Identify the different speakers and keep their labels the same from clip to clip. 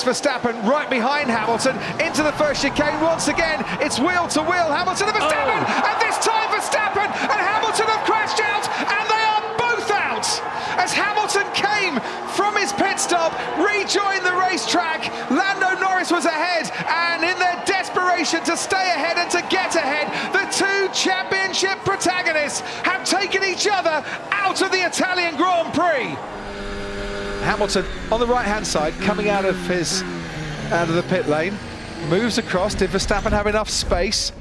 Speaker 1: Verstappen right behind Hamilton into the first chicane. Once again, it's wheel to wheel. Hamilton and Verstappen, and this time Verstappen and Hamilton have crashed out, and they are both out as Hamilton came from his pit stop, rejoined the racetrack. Lando Norris was ahead, and in their desperation to stay ahead and to get ahead, the two championship protagonists have taken each other out of the Italian Grand Prix. Hamilton on the right-hand side, coming out of the pit lane, moves across. Did Verstappen have enough space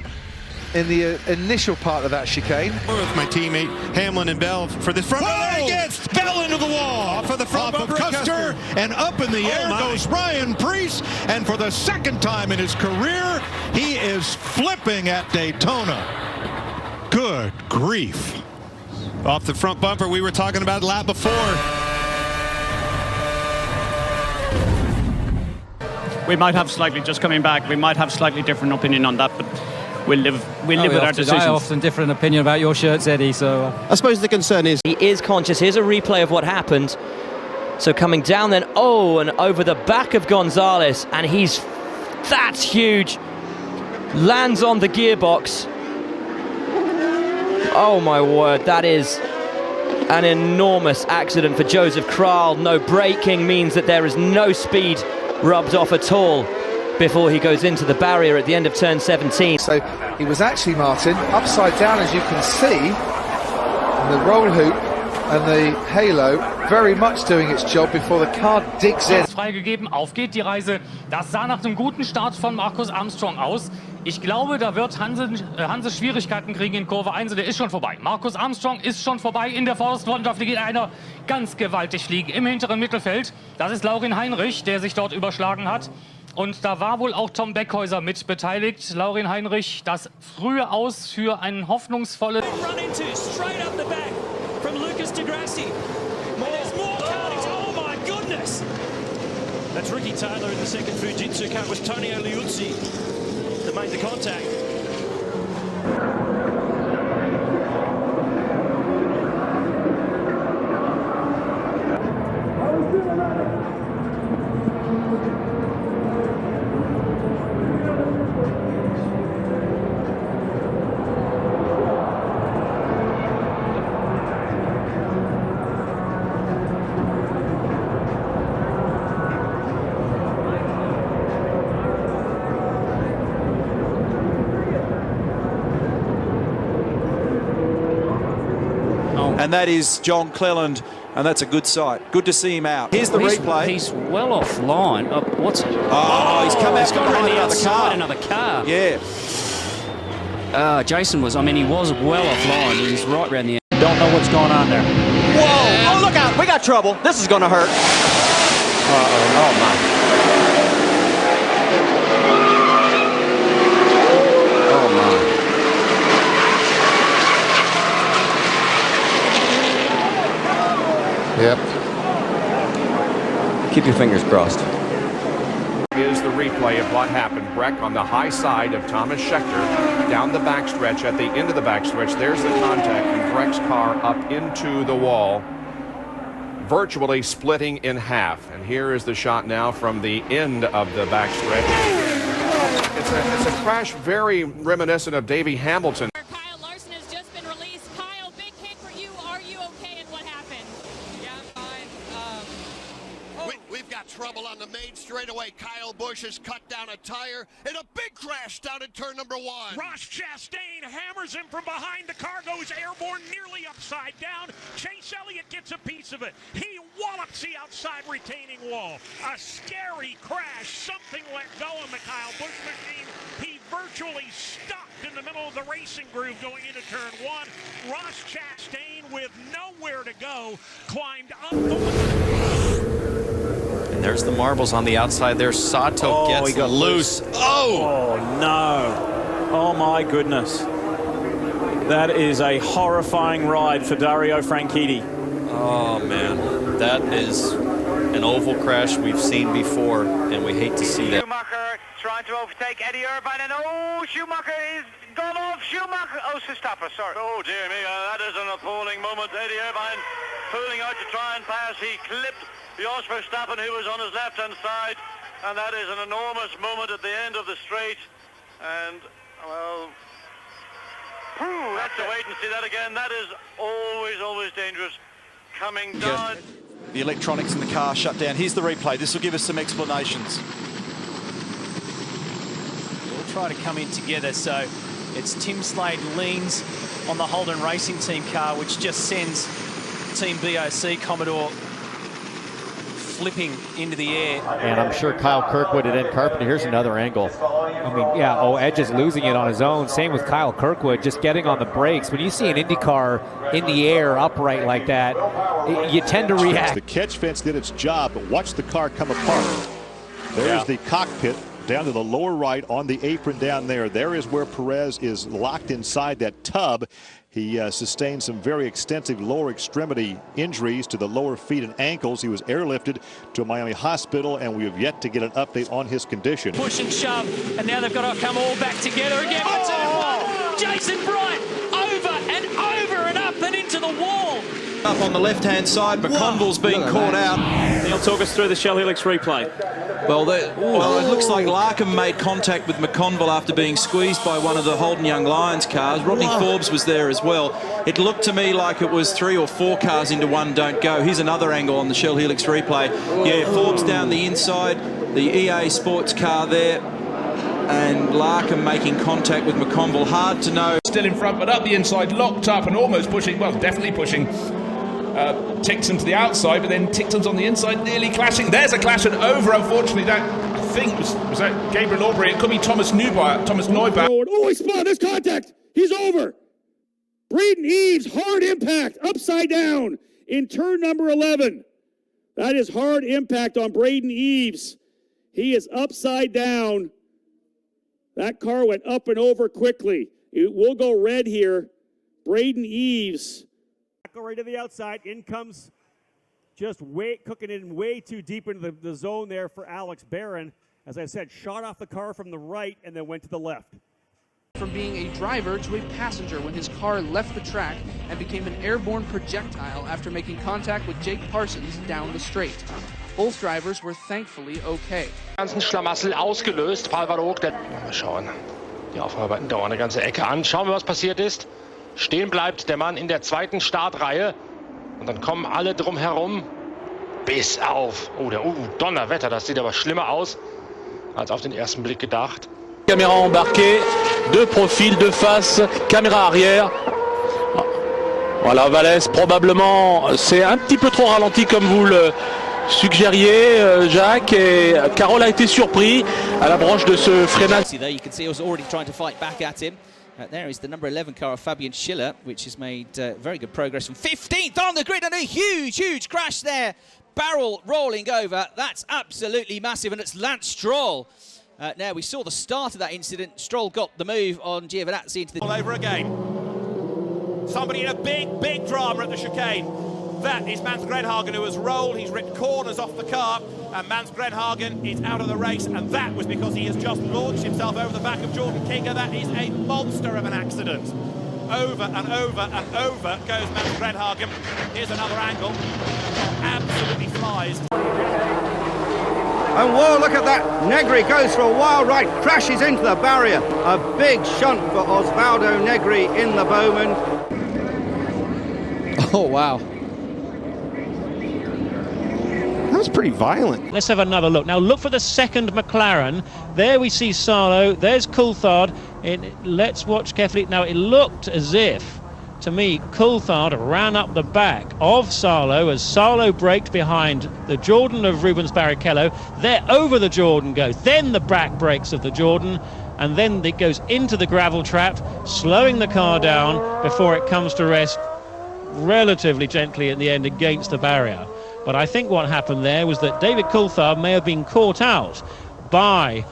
Speaker 1: in the initial part of that chicane?
Speaker 2: With my teammate Hamlin and Bell for the front. Oh, gets Bell into the wall. Off of the front of Custer, and up in the air goes Ryan Preece. And for the second time in his career, he is flipping at Daytona. Good grief. Off the front bumper, we were talking about a lap before.
Speaker 3: We might have slightly, just coming back, we might have slightly different opinion on that, but we'll live with our decisions.
Speaker 4: I often different opinion about your shirts, Eddie, so...
Speaker 5: I suppose the concern is...
Speaker 6: He is conscious. Here's a replay of what happened. So coming down then, and over the back of Gonzalez, and that's huge. Lands on the gearbox. Oh my word, that is an enormous accident for Joseph Kral. No braking means that there is no speed rubbed off at all before he goes into the barrier at the end of turn 17.
Speaker 1: So he was actually, Martin, upside down, as you can see, and the roll hoop and the halo very much doing its job before the car digs in.
Speaker 7: Freigegeben, auf geht die Reise. Das sah nach einem guten Start von Marcus Armstrong aus. Ich glaube, da wird Hanse Schwierigkeiten kriegen in Kurve 1, und der ist schon vorbei. Marcus Armstrong ist schon vorbei in der Vorderfront, geht einer ganz gewaltig fliegen im hinteren Mittelfeld. Das ist Laurin Heinrich, der sich dort überschlagen hat. Und da war wohl auch Tom Beckhäuser mit beteiligt. Laurin Heinrich, das frühe Aus für einen hoffnungsvollen...
Speaker 8: That's Ricky Taylor in the second Fujitsu car with Tony Liuzzi that made the contact.
Speaker 9: And that is John Cleland, and that's a good sight. Good to see him out. Here's the replay.
Speaker 3: He's well offline.
Speaker 9: He's come out.
Speaker 3: He's gone around the outside another car.
Speaker 9: Yeah.
Speaker 3: Jason was, he was well offline. He's right around the end.
Speaker 9: Don't know what's going on there.
Speaker 5: Whoa! Oh, look out! We got trouble. This is going to hurt.
Speaker 9: Oh, my.
Speaker 5: Oh, my. Yep. Keep your fingers crossed.
Speaker 10: Is the replay of what happened. Breck on the high side of Thomas Scheckter down the backstretch. At the end of the backstretch, there's the contact, and Breck's car up into the wall, virtually splitting in half. And here is the shot now from the end of the backstretch. It's a crash very reminiscent of Davey Hamilton.
Speaker 11: Trouble on the main straightaway. Kyle Busch has cut down a tire in a big crash down in turn number 1.
Speaker 8: Ross Chastain hammers him from behind. The car goes airborne, nearly upside down. Chase Elliott gets a piece of it. He wallops the outside retaining wall. A scary crash. Something let go on the Kyle Busch machine. He virtually stopped in the middle of the racing groove going into turn 1. Ross Chastain, with nowhere to go, climbed up the...
Speaker 12: There's the marbles on the outside there. Sato gets loose.
Speaker 9: Oh, no. Oh, my goodness. That is a horrifying ride for Dario Franchitti.
Speaker 12: Oh, man. That is an oval crash we've seen before, and we hate to see that.
Speaker 13: Schumacher trying to overtake Eddie Irvine, and Schumacher is gone off. Schumacher, Verstappen, sorry.
Speaker 8: Oh, dear me, that is an appalling moment. Eddie Irvine pulling out to try and pass. He clipped Jos Verstappen, who was on his left-hand side.
Speaker 13: And that is an enormous moment at the end of the straight. And, well, we'll have to wait and see that again. That is always dangerous. Coming down.
Speaker 14: The electronics in the car shut down. Here's the replay. This will give us some explanations.
Speaker 15: We'll try to come in together. So it's Tim Slade leans on the Holden Racing Team car, which just sends Team BOC Commodore flipping into the air.
Speaker 16: And I'm sure Kyle Kirkwood and Ed Carpenter, here's another angle. I mean, yeah, Edge is losing it on his own. Same with Kyle Kirkwood, just getting on the brakes. When you see an Indy car in the air upright like that, you tend to react.
Speaker 17: The catch fence did its job, but watch the car come apart. There's the cockpit down to the lower right on the apron down there. There is where Perez is locked inside that tub. He sustained some very extensive lower extremity injuries to the lower feet and ankles. He was airlifted to a Miami hospital, and we have yet to get an update on his condition.
Speaker 15: Push and shove, and now they've got to come all back together again. Jason Bright over and up and into the wall.
Speaker 14: Up on the left-hand side, McConville's being caught out.
Speaker 9: Neil, talk us through the Shell Helix replay.
Speaker 14: Well, it looks like Larkham made contact with McConville after being squeezed by one of the Holden Young Lions cars. Rodney Forbes was there as well. It looked to me like it was 3 or 4 cars into one don't go. Here's another angle on the Shell Helix replay. Yeah, Forbes down the inside, the EA Sports car there, and Larkham making contact with McConville. Hard to know.
Speaker 18: Still in front, but up the inside, locked up and almost pushing, well, definitely pushing Tixon to the outside, but then Tixon's on the inside, nearly clashing. There's a clash and over, unfortunately. That, I think, was that Gabriel Aubrey? It could be Thomas Neubauer.
Speaker 19: Oh, he spun. There's contact. He's over. Braden Eves, hard impact, upside down in turn number 11. That is hard impact on Braden Eves. He is upside down. That car went up and over quickly. It will go red here. Braden Eves.
Speaker 20: Go right to the outside. In comes just cooking it way too deep into the zone there for Alex Barron. As I said, shot off the car from the right and then went to the left.
Speaker 21: From being a driver to a passenger when his car left the track and became an airborne projectile after making contact with Jake Parsons down the straight. Both drivers were thankfully okay.
Speaker 22: Ganzen Schlamassel ausgelöst. Paul war hoch. Mal schauen. Die Aufarbeiten dauern eine ganze Ecke an. Schauen wir, was passiert ist. Stehen bleibt der Mann in der zweiten Startreihe. Und dann kommen alle drum herum. Bis auf. Donnerwetter, das sieht aber schlimmer aus als auf den ersten Blick gedacht.
Speaker 23: Caméra embarquée, 2 profils, 2 faces, caméra arrière. Voilà, Vallès, probablement, c'est un petit peu trop ralenti comme vous le suggériez, Jacques, et Carole a été surpris à la broche de ce freinage.
Speaker 24: There you can see he was already trying to fight back at him. There is the number 11 car of Fabian Schiller, which has made very good progress from 15th on the grid, and a huge crash there. Barrel rolling over. That's absolutely massive, and it's Lance Stroll. Now, we saw the start of that incident. Stroll got the move on Giovinazzi into the...
Speaker 25: All over again. Somebody in a big drama at the chicane. That is Mans Grenhagen, who has rolled. He's ripped corners off the car, and Mans Grenhagen is out of the race, and that was because he has just launched himself over the back of Jordan Kinga. That is a monster of an accident. Over and over goes Mans Grenhagen. Here's another angle. Absolutely flies.
Speaker 26: And whoa, look at that. Negri goes for a wild ride, crashes into the barrier. A big shunt for Osvaldo Negri in the Bowman.
Speaker 4: Oh, wow.
Speaker 27: That was pretty violent.
Speaker 28: Let's have another look. Now look for the second McLaren. There we see Salo. There's Coulthard. Let's watch carefully. Now it looked as if, to me, Coulthard ran up the back of Salo as Salo braked behind the Jordan of Rubens Barrichello. There over the Jordan goes. Then the back brakes of the Jordan. And then it goes into the gravel trap, slowing the car down before it comes to rest relatively gently at the end against the barrier. But I think what happened there was that David Coulthard may have been caught out by